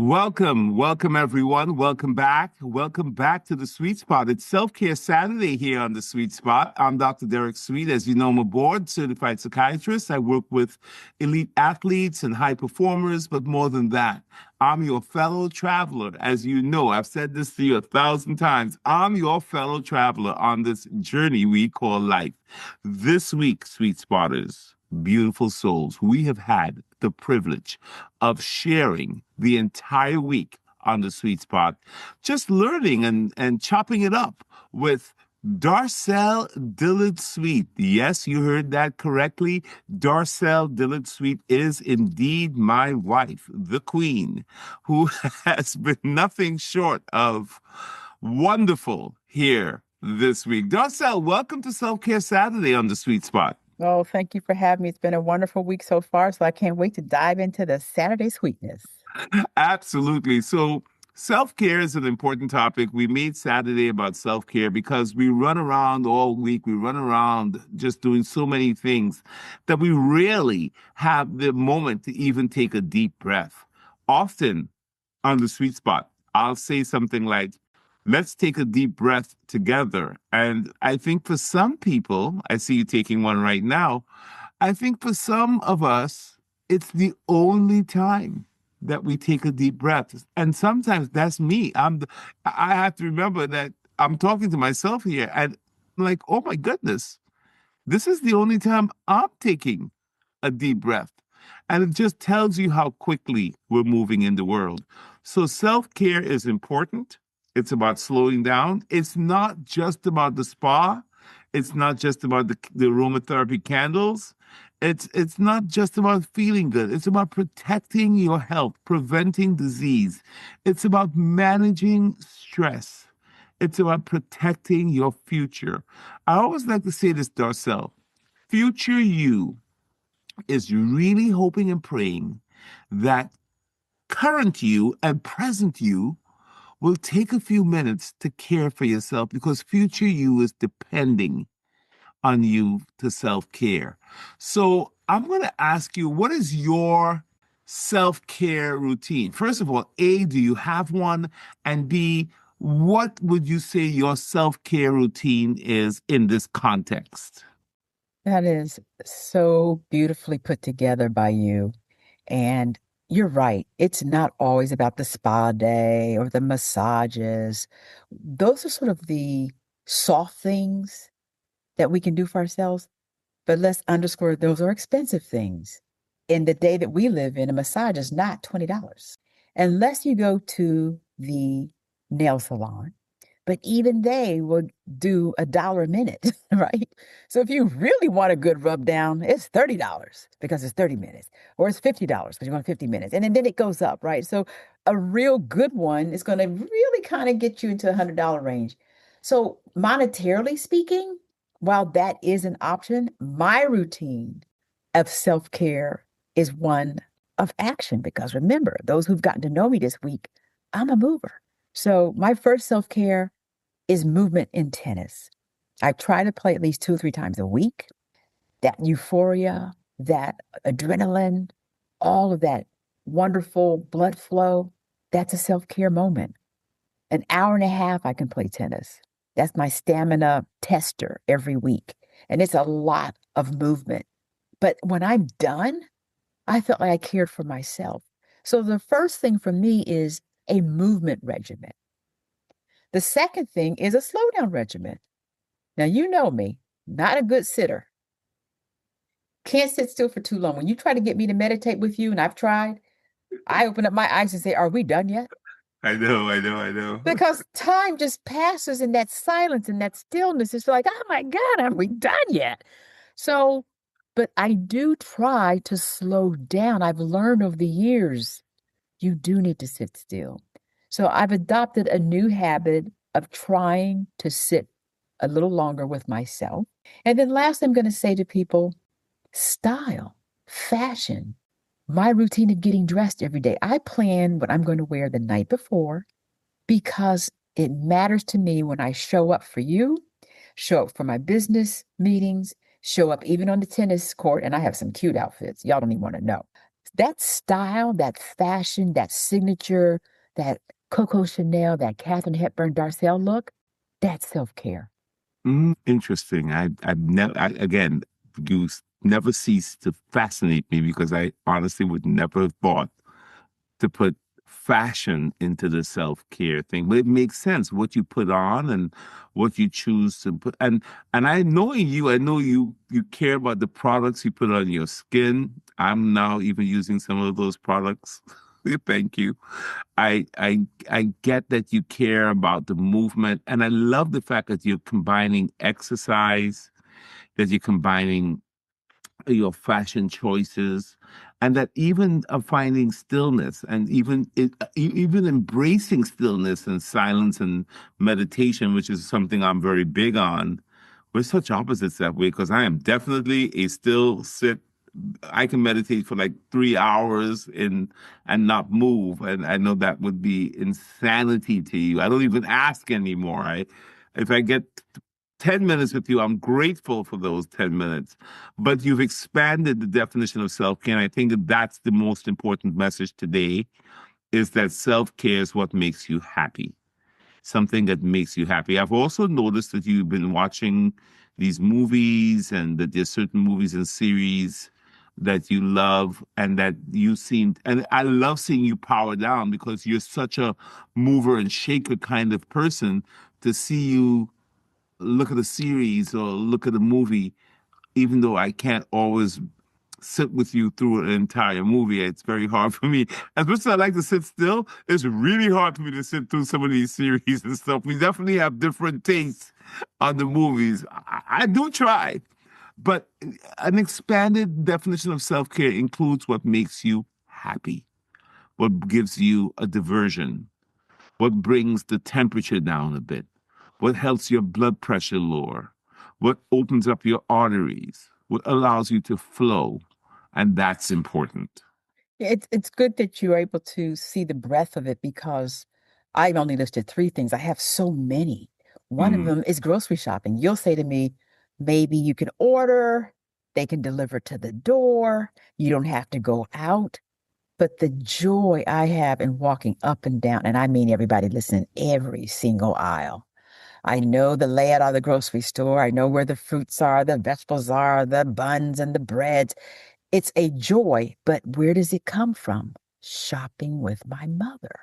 Welcome everyone. Welcome back. Welcome back to the Sweet Spot. It's Self-Care Saturday here on the Sweet Spot. I'm Dr. Dillard-Suite. As you know, I'm a board certified psychiatrist. I work with elite athletes and high performers, but more than that, I'm your fellow traveler. As you know, I've said this to you 1,000 times. I'm your fellow traveler on this journey we call life. This week, Sweet Spotters, beautiful souls, we have had the privilege of sharing the entire week on the Sweet Spot, just learning and chopping it up with Darcel Dillard-Suite. Yes, you heard that correctly. Darcel Dillard-Suite is indeed my wife, the queen, who has been nothing short of wonderful here this week. Darcel, welcome to Self-Care Saturday on the Sweet Spot. Oh, thank you for having me. It's been a wonderful week so far, so I can't wait to dive into the Saturday sweetness. Absolutely. So, self-care is an important topic. We made Saturday about self-care because we run around all week. We run around just doing so many things that we rarely have the moment to even take a deep breath. Often on the Sweet Spot, I'll say something like, let's take a deep breath together. And I think for some people, I see you taking one right now. I think for some of us, it's the only time that we take a deep breath. And sometimes that's me. I have to remember that I'm talking to myself here and I'm like, oh my goodness, this is the only time I'm taking a deep breath. And it just tells you how quickly we're moving in the world. So self-care is important. It's about slowing down. It's not just about the spa. It's not just about the aromatherapy candles. It's not just about feeling good. It's about protecting your health, preventing disease. It's about managing stress. It's about protecting your future. I always like to say this, Darcel. Future you is really hoping and praying that current you and present you will take a few minutes to care for yourself because future you is depending on you to self-care. So I'm going to ask you, what is your self-care routine? First of all, A, do you have one? And B, what would you say your self-care routine is in this context? That is so beautifully put together by you. And you're right. It's not always about the spa day or the massages. Those are sort of the soft things that we can do for ourselves. But let's underscore those are expensive things. In the day that we live in, a massage is not $20 unless you go to the nail salon. But even they will do $1 a minute, right? So if you really want a good rub down, it's $30 because it's 30 minutes, or it's $50 because you want 50 minutes. And then it goes up, right? So a real good one is going to really kind of get you into a $100 range. So monetarily speaking, while that is an option, my routine of self-care is one of action because remember, those who've gotten to know me this week, I'm a mover. So my first self-care is movement in tennis. I try to play at least 2 or 3 times a week. That euphoria, that adrenaline, all of that wonderful blood flow, that's a self-care moment. An hour and a half, I can play tennis. That's my stamina tester every week. And it's a lot of movement. But when I'm done, I felt like I cared for myself. So the first thing for me is a movement regimen. The second thing is a slowdown regimen. Now, you know me, not a good sitter. Can't sit still for too long. When you try to get me to meditate with you, and I've tried, I open up my eyes and say, are we done yet? I know. Because time just passes in that silence and that stillness. It's like, oh my God, are we done yet? So, but I do try to slow down. I've learned over the years, you do need to sit still. So I've adopted a new habit of trying to sit a little longer with myself. And then last, I'm going to say to people, style, fashion, my routine of getting dressed every day. I plan what I'm going to wear the night before because it matters to me when I show up for you, show up for my business meetings, show up even on the tennis court. And I have some cute outfits. Y'all don't even want to know. That style, that fashion, that signature, that Coco Chanel, that Katharine Hepburn Darcel look, that's self-care. Interesting. I've never, again, never cease to fascinate me because I honestly would never have thought to put fashion into the self-care thing. But it makes sense what you put on and what you choose to put. And I know you, I know you care about the products you put on your skin. I'm now even using some of those products. Thank you. I get that you care about the movement, and I love the fact that you're combining exercise, that you're combining your fashion choices, and that even finding stillness and even embracing stillness and silence and meditation, which is something I'm very big on. We're such opposites that way because I am definitely a still sit. I can meditate for like 3 hours and not move, and I know that would be insanity to you. I don't even ask anymore. If I get 10 minutes with you, I'm grateful for those 10 minutes. But you've expanded the definition of self care, and I think that that's the most important message today: is that self care is what makes you happy, something that makes you happy. I've also noticed that you've been watching these movies and that there's certain movies and series that you love and that you seem, and I love seeing you power down because you're such a mover and shaker kind of person. To see you look at a series or look at a movie, even though I can't always sit with you through an entire movie. It's very hard for me. As much as I like to sit still, it's really hard for me to sit through some of these series and stuff. We definitely have different tastes on the movies. I do try, but an expanded definition of self-care includes what makes you happy, what gives you a diversion, what brings the temperature down a bit, what helps your blood pressure lower, what opens up your arteries, what allows you to flow. And that's important. Yeah, it's good that you're able to see the breadth of it because I've only listed three things. I have so many. One of Mm. them is grocery shopping. You'll say to me, maybe you can order, they can deliver to the door, you don't have to go out. But the joy I have in walking up and down, and I mean everybody listen, every single aisle. I know the layout of the grocery store. I know where the fruits are, the vegetables are, the buns and the breads. It's a joy, but where does it come from? Shopping with my mother.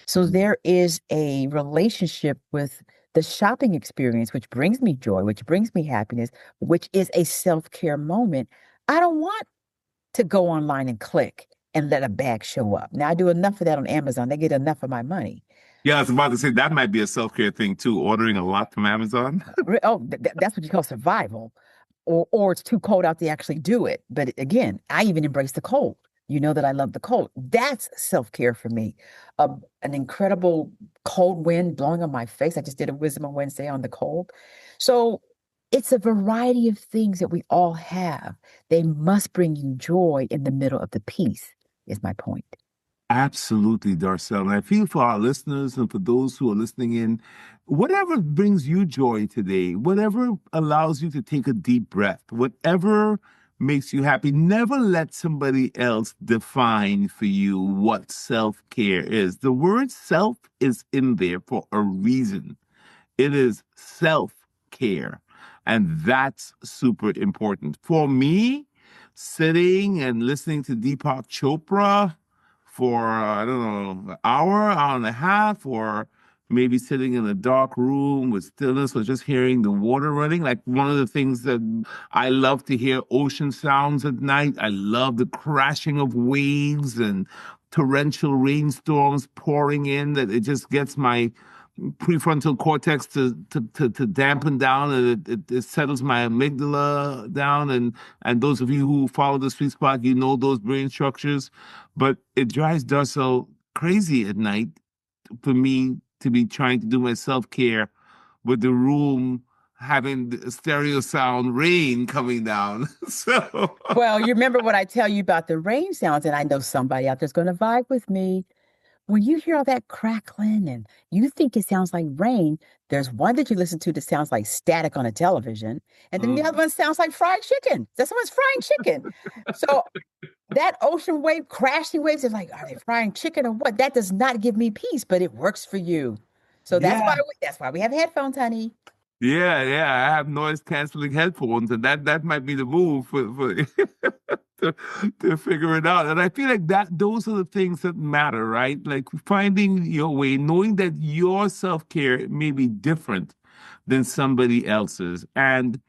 So there is a relationship with the shopping experience, which brings me joy, which brings me happiness, which is a self-care moment. I don't want to go online and click and let a bag show up. Now I do enough of that on Amazon. They get enough of my money. Yeah, I was about to say that might be a self-care thing too, ordering a lot from Amazon. Oh, that's what you call survival. Or it's too cold out to actually do it. But again, I even embrace the cold. You know that I love the cold. That's self-care for me. An incredible cold wind blowing on my face. I just did a Wisdom on Wednesday on the cold. So it's a variety of things that we all have. They must bring you joy in the middle of the piece, is my point. Absolutely, Darcel. And I feel for our listeners and for those who are listening in, whatever brings you joy today, whatever allows you to take a deep breath, whatever makes you happy, never let somebody else define for you what self-care is. The word self is in there for a reason. It is self care. And that's super important. For me, sitting and listening to Deepak Chopra for, I don't know, an hour and a half, or maybe sitting in a dark room with stillness or just hearing the water running. Like one of the things that I love to hear ocean sounds at night. I love the crashing of waves and torrential rainstorms pouring in that it just gets my prefrontal cortex to dampen down and it settles my amygdala down and those of you who follow the sweet spot, you know those brain structures, but it drives Darcel crazy at night for me to be trying to do my self-care with the room having the stereo sound rain coming down. So Well, you remember what I tell you about the rain sounds, and I know somebody out there's going to vibe with me. When you hear all that crackling and you think it sounds like rain, there's one that you listen to that sounds like static on a television, and then the other mm, one sounds like fried chicken. That someone's frying chicken. So That ocean wave, crashing waves, is like, are they frying chicken or what? That does not give me peace, but it works for you. So Yeah, that's why we have headphones, honey. yeah. I have noise canceling headphones, and that might be the move for to, to figure it out. And I feel like that those are the things that matter, right? Like finding your way, knowing that your self-care may be different than somebody else's. And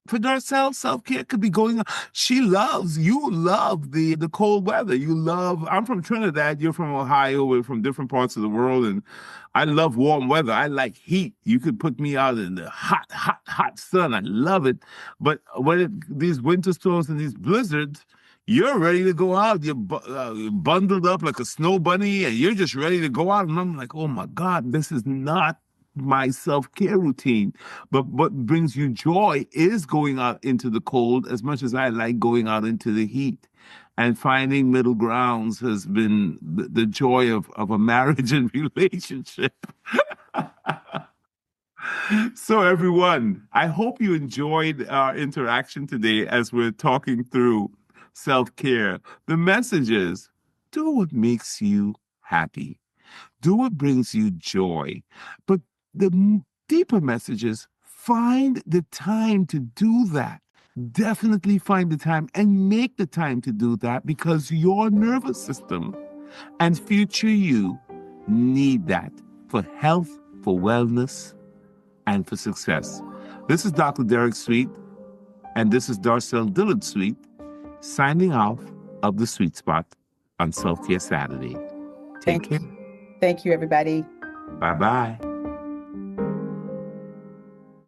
for Darcel, self-care could be going on. You love the cold weather. I'm from Trinidad, you're from Ohio, we're from different parts of the world, and I love warm weather. I like heat. You could put me out in the hot sun. I love it. But these winter storms and these blizzards, you're ready to go out. You're bundled up like a snow bunny, and you're just ready to go out. And I'm like, oh my God, this is not my self-care routine. But what brings you joy is going out into the cold as much as I like going out into the heat. And finding middle grounds has been the joy of a marriage and relationship. So, everyone, I hope you enjoyed our interaction today as we're talking through self-care. The message is do what makes you happy. Do what brings you joy. But deeper message is find the time to do that. Definitely find the time and make the time to do that because your nervous system and future you need that for health, for wellness, and for success. This is Dr. Derek Sweet, and this is Darcel Dillard-Suite signing off of the Sweet Spot on Self Care Saturday. Take Thank care. you. Thank you, everybody. Bye bye.